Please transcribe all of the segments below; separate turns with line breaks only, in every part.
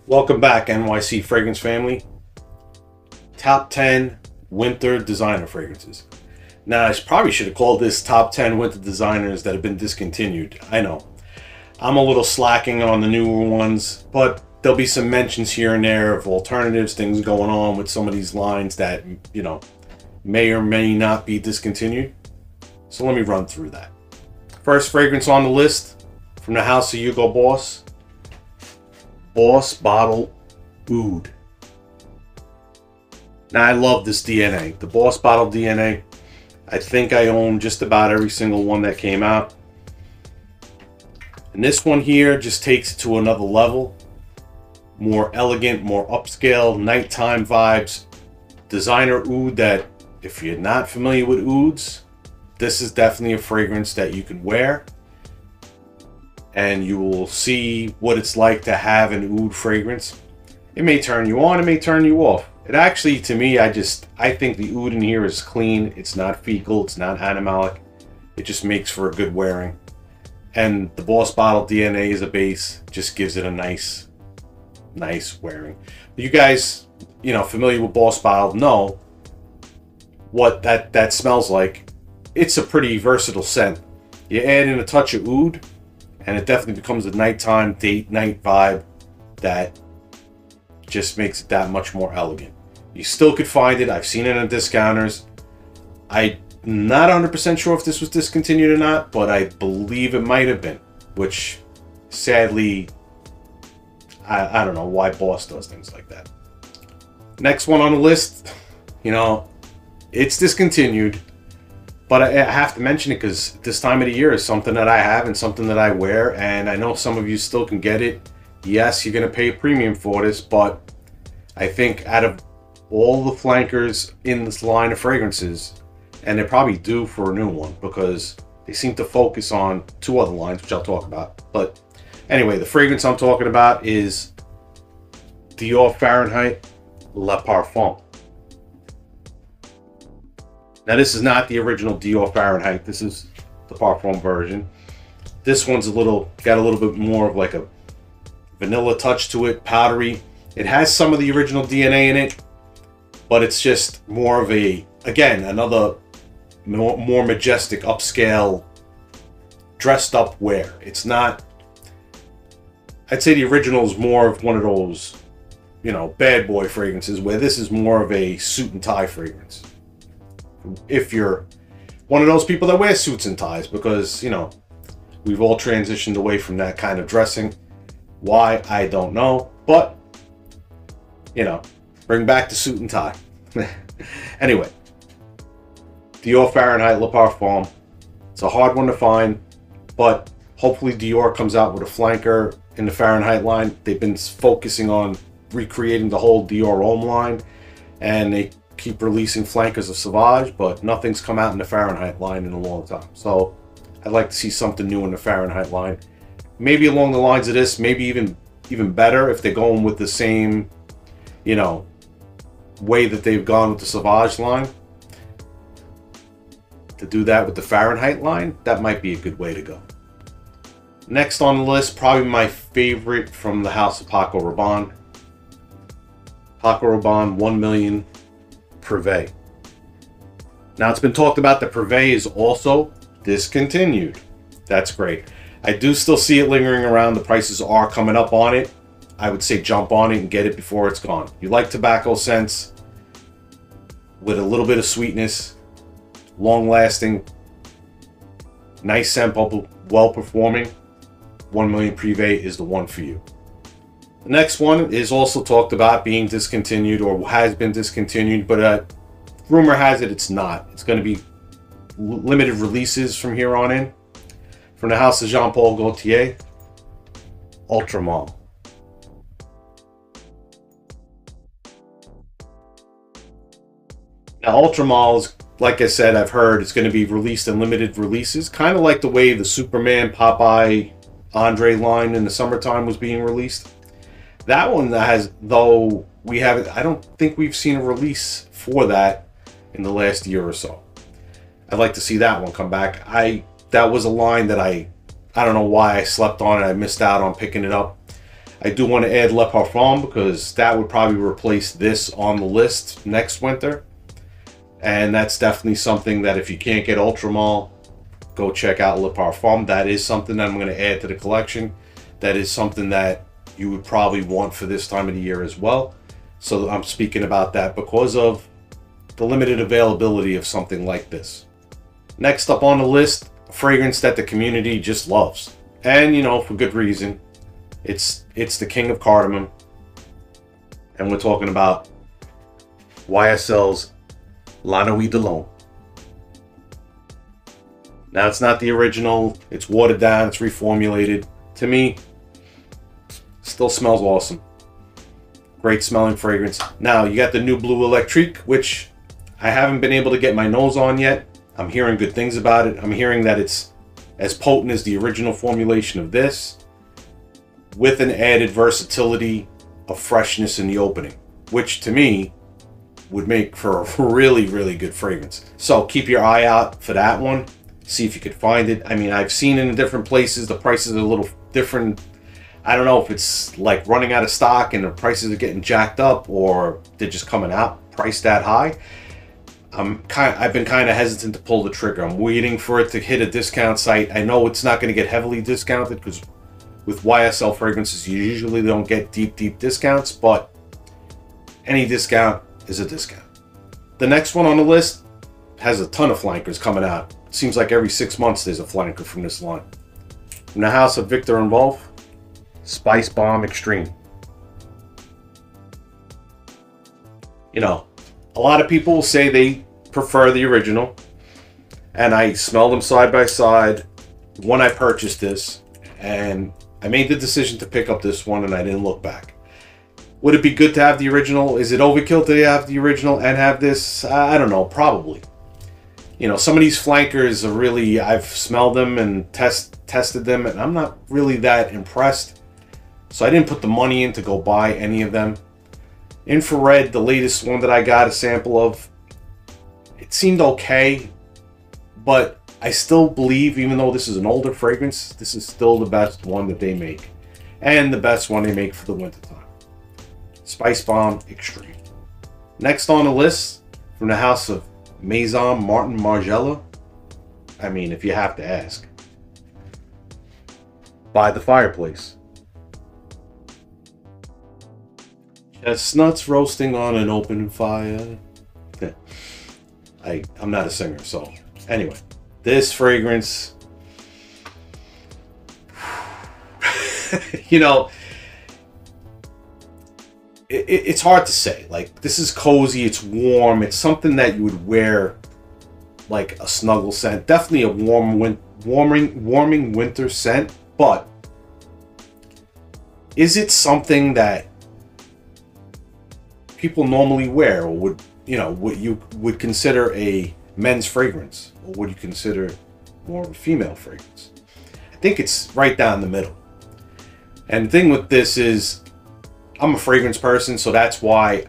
Welcome back, NYC Fragrance family. Top 10 winter designer fragrances. Now, I probably should have called this Top 10 Winter Designers that have been discontinued. I know. I'm a little slacking on the newer ones, but there'll be some mentions here and there of alternatives, things going on with some of these lines that, you know, may or may not be discontinued. So let me run through that. First fragrance on the list from the house of Hugo Boss. Boss Bottle Oud. Now, I love this DNA. The Boss Bottle DNA. I think I own just about every single one that came out. And this one here just takes it to another level. More elegant, more upscale, nighttime vibes. Designer oud that, if you're not familiar with ouds, this is definitely a fragrance that you can wear. And you will see what it's like to have an oud fragrance. It may turn you on, it may turn you off. It actually, to me, I think the oud in here is clean. It's not fecal, it's not animalic. It just makes for a good wearing. And the Boss Bottle DNA as a base just gives it a nice wearing. You guys, you know, familiar with Boss Bottle know what that smells like. It's a pretty versatile scent. You add in a touch of oud, and it definitely becomes a nighttime, date night vibe that just makes it that much more elegant. You still could find it. I've seen it on discounters. I'm not 100% sure if this was discontinued or not, but I believe it might have been, which sadly, I don't know why Boss does things like that. Next one on the list, you know, it's discontinued. But I have to mention it because this time of the year is something that I have and something that I wear. And I know some of you still can get it. Yes, you're going to pay a premium for this. But I think out of all the flankers in this line of fragrances, and they're probably due for a new one because they seem to focus on two other lines, which I'll talk about. But anyway, the fragrance I'm talking about is Dior Fahrenheit Le Parfum. Now, this is not the original Dior Fahrenheit. This is the Parfum version. This one's got a little bit more of like a vanilla touch to it, powdery. It has some of the original DNA in it, but it's just more of a, again, another more majestic, upscale, dressed up wear. It's not, I'd say the original is more of one of those, you know, bad boy fragrances, where this is more of a suit and tie fragrance. If you're one of those people that wear suits and ties, because, you know, we've all transitioned away from that kind of dressing. Why, I don't know, but, you know, bring back the suit and tie. Anyway, Dior Fahrenheit Le Parfum. It's a hard one to find, but hopefully Dior comes out with a flanker in the Fahrenheit line. They've been focusing on recreating the whole Dior Homme line, and they keep releasing flankers of Sauvage, but nothing's come out in the Fahrenheit line in a long time. So I'd like to see something new in the Fahrenheit line. Maybe along the lines of this, maybe even better if they're going with the same, you know, way that they've gone with the Sauvage line. To do that with the Fahrenheit line, that might be a good way to go. Next on the list, probably my favorite from the house of Paco Rabanne. Paco Rabanne 1 million Purvey. Now, it's been talked about that Purvey is also discontinued. That's great. I do still see it lingering around. The prices are coming up on it. I would say jump on it and get it before it's gone. You like tobacco scents with a little bit of sweetness, long lasting, nice scent bubble, well performing. 1 million Purvey is the one for you. The next one is also talked about being discontinued or has been discontinued, but rumor has it it's not. It's going to be limited releases from here on in. From the house of Jean-Paul Gaultier, Ultramar. Now, Ultramar is, like I said, I've heard it's going to be released in limited releases, kind of like the way the Superman, Popeye, Andre line in the summertime was being released. That one has, though we haven't, I don't think we've seen a release for that in the last year or so. I'd like to see that one come back. That was a line that I don't know why I slept on it. I missed out on picking it up. I do want to add Le Parfum because that would probably replace this on the list next winter. And that's definitely something that if you can't get Ultramall, go check out Le Parfum. That is something that I'm going to add to the collection. That is something that you would probably want for this time of the year as well. So I'm speaking about that because of the limited availability of something like this. Next up on the list, a fragrance that the community just loves. And, you know, for good reason. It's the king of cardamom. And we're talking about YSL's Lanawi de Long. Now, it's not the original. It's watered down. It's reformulated. To me, still smells awesome. Great smelling fragrance. Now, you got the new Blue Electrique, which I haven't been able to get my nose on yet. I'm hearing good things about it. I'm hearing that it's as potent as the original formulation of this, with an added versatility of freshness in the opening, which to me would make for a really, really good fragrance. So keep your eye out for that one. See if you could find it. I mean, I've seen it in different places. The prices are a little different. I don't know if it's like running out of stock and the prices are getting jacked up, or they're just coming out priced that high. I've been kind of hesitant to pull the trigger. I'm waiting for it to hit a discount site. I know it's not going to get heavily discounted because with YSL fragrances, you usually don't get deep discounts, but any discount is a discount. The next one on the list has a ton of flankers coming out. It seems like every 6 months there's a flanker from this line. From the house of Victor and Wolf, Spice Bomb Extreme. You know, a lot of people say they prefer the original, and I smell them side by side when I purchased this, and I made the decision to pick up this one, and I didn't look back. Would it be good to have the original? Is it overkill to have the original and have this? I don't know, probably. You know, some of these flankers are really, I've smelled them and tested them, and I'm not really that impressed. So I didn't put the money in to go buy any of them. Infrared, the latest one that I got a sample of, it seemed okay, but I still believe, even though this is an older fragrance, this is still the best one that they make. And the best one they make for the wintertime. Spice Bomb Extreme. Next on the list, from the house of Maison Margiela. I mean, if you have to ask. By the Fireplace. Chestnuts roasting on an open fire. I'm not a singer, so anyway. This fragrance, you know, it's hard to say. Like, this is cozy, it's warm, it's something that you would wear like a snuggle scent. Definitely a warming winter scent, but is it something that people normally wear, or would, you know, what you would consider a men's fragrance, or would you consider more of a female fragrance? I think it's right down the middle. And the thing with this is, I'm a fragrance person, so that's why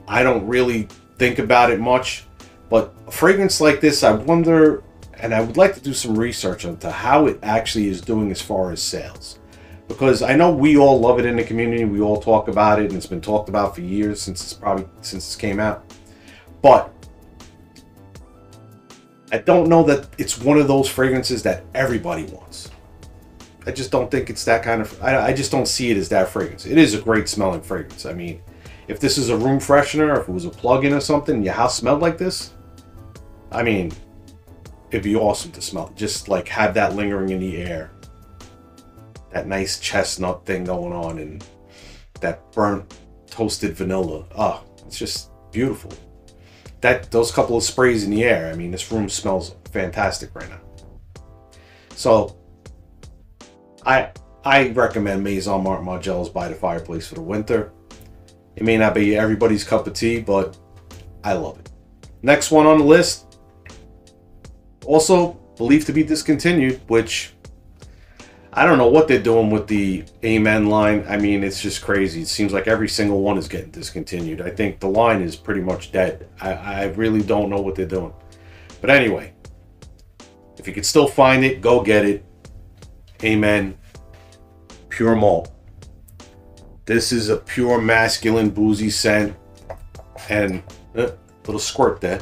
I don't really think about it much. But a fragrance like this, I wonder, and I would like to do some research into how it actually is doing as far as sales. Because I know we all love it in the community, we all talk about it, and it's been talked about for years, since it came out. But I don't know that it's one of those fragrances that everybody wants. I just don't think it's that kind of, I just don't see it as that fragrance. It is a great smelling fragrance. I mean, if this is a room freshener, if it was a plug-in or something, and your house smelled like this, I mean, it'd be awesome to smell. Just like have that lingering in the air. That nice chestnut thing going on, and that burnt toasted vanilla. Oh, it's just beautiful. Those couple of sprays in the air, I mean, this room smells fantastic right now. So I recommend Maison Margiela's By the Fireplace for the winter. It may not be everybody's cup of tea, but I love it. Next one on the list, also believed to be discontinued, which I don't know what they're doing with the Amen line. I mean, it's just crazy. It seems like every single one is getting discontinued. I think the line is pretty much dead. I really don't know what they're doing. But anyway, if you could still find it, go get it. Amen. Pure malt. This is a pure masculine boozy scent, and little squirt there.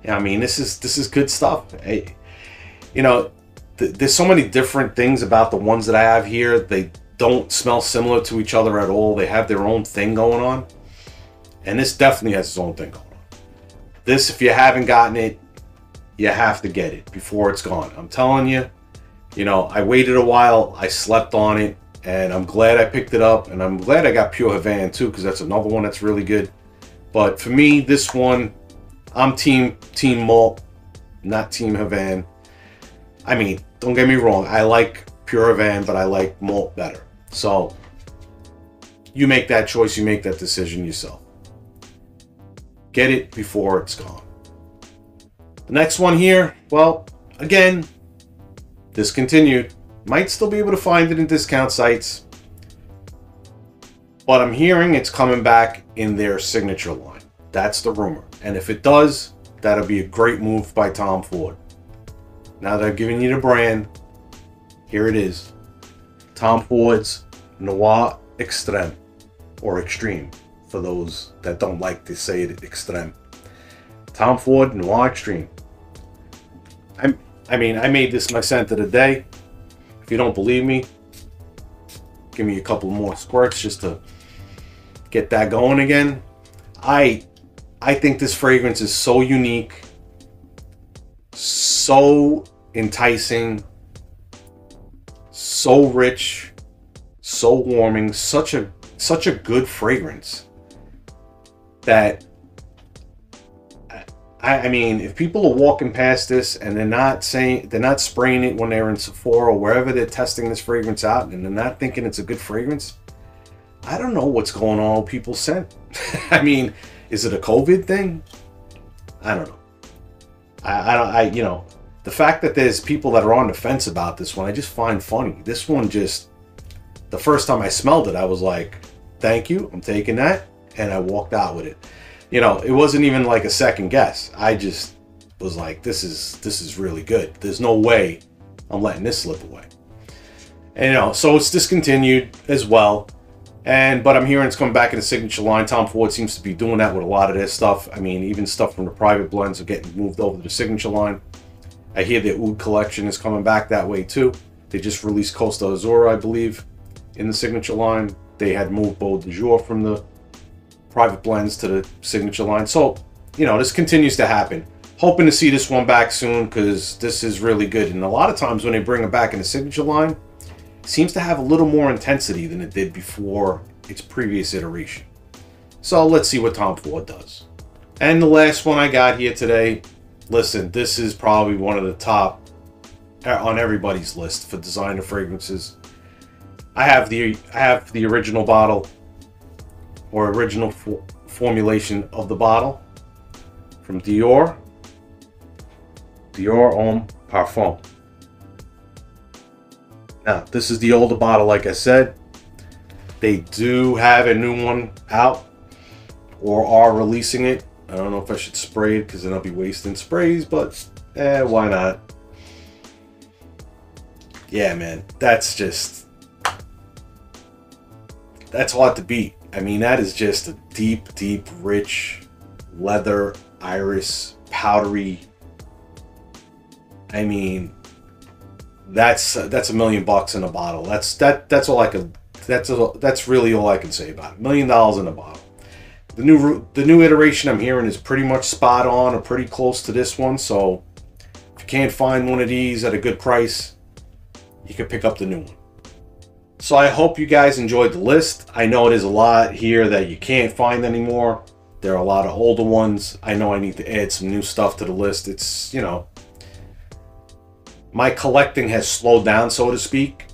Yeah, I mean, this is good stuff. You know, there's so many different things about the ones that I have here. They don't smell similar to each other at all. They have their own thing going on, and this definitely has its own thing going on. This, if you haven't gotten it, you have to get it before it's gone. I'm telling you, you know, I waited a while, I slept on it, and I'm glad I picked it up, and I'm glad I got Pure Havane too, because that's another one that's really good. But for me, this one, I'm team malt, not team Havane. I mean, don't get me wrong, I like Pure Havane, but I like malt better. So you make that choice, you make that decision yourself. Get it before it's gone. The next one here, well, again, discontinued. Might still be able to find it in discount sites, but I'm hearing it's coming back in their signature line. That's the rumor. And if it does, that'll be a great move by Tom Ford. Now that I've given you the brand, here it is. Tom Ford's Noir Extreme, or Extreme, for those that don't like to say it Extreme. Tom Ford Noir Extreme. I mean, I made this my scent of the day. If you don't believe me, give me a couple more squirts just to get that going again. I think this fragrance is so unique, so enticing, so rich, so warming, such a good fragrance that I mean, if people are walking past this and they're not spraying it when they're in Sephora or wherever they're testing this fragrance out, and they're not thinking it's a good fragrance, I don't know what's going on with people's scent. I mean, is it a COVID thing? I don't know. I you know, the fact that there's people that are on the fence about this one, I just find funny. This one just, the first time I smelled it, I was like, thank you, I'm taking that, and I walked out with it. You know, it wasn't even like a second guess. I just was like, this is really good. There's no way I'm letting this slip away. And you know, so it's discontinued as well. But I'm hearing it's coming back in the signature line. Tom Ford seems to be doing that with a lot of their stuff. I mean, even stuff from the private blends are getting moved over to the signature line. I hear the Oud collection is coming back that way too. They just released Costa Azura, I believe, in the signature line. They had moved Beau de Jour from the private blends to the signature line. So, you know, this continues to happen. Hoping to see this one back soon, because this is really good. And a lot of times when they bring it back in the signature line, it seems to have a little more intensity than it did before its previous iteration. So let's see what Tom Ford does. And the last one I got here today, listen, this is probably one of the top on everybody's list for designer fragrances. I have the original bottle, or original formulation of the bottle from Dior Homme Parfum. Now, this is the older bottle, like I said. They do have a new one out, or are releasing it. I don't know if I should spray it, because then I'll be wasting sprays, but why not? Yeah, man, that's hard to beat. I mean, that is just a deep, deep, rich leather, iris, powdery. I mean, that's $1 million in a bottle. That's really all I can say about it. $1 million in a bottle. The new iteration I'm hearing is pretty much spot on, or pretty close to this one. So if you can't find one of these at a good price, you can pick up the new one. So I hope you guys enjoyed the list. I know it is a lot here that you can't find anymore. There are a lot of older ones. I know I need to add some new stuff to the list. It's, you know, my collecting has slowed down, so to speak.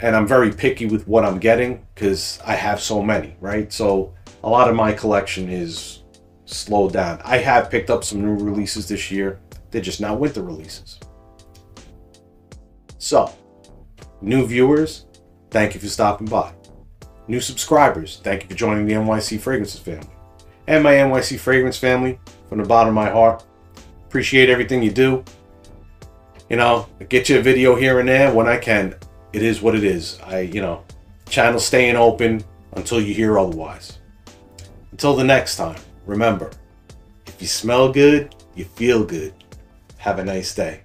And I'm very picky with what I'm getting, because I have so many, right? So a lot of my collection is slowed down. I have picked up some new releases this year. They're just not winter releases. So, new viewers, thank you for stopping by. New subscribers, thank you for joining the NYC Fragrances family. And my NYC Fragrance family, from the bottom of my heart, appreciate everything you do. You know, get you a video here and there when I can. It is what it is. Channel staying open until you hear otherwise. Until the next time, remember, if you smell good, you feel good. Have a nice day.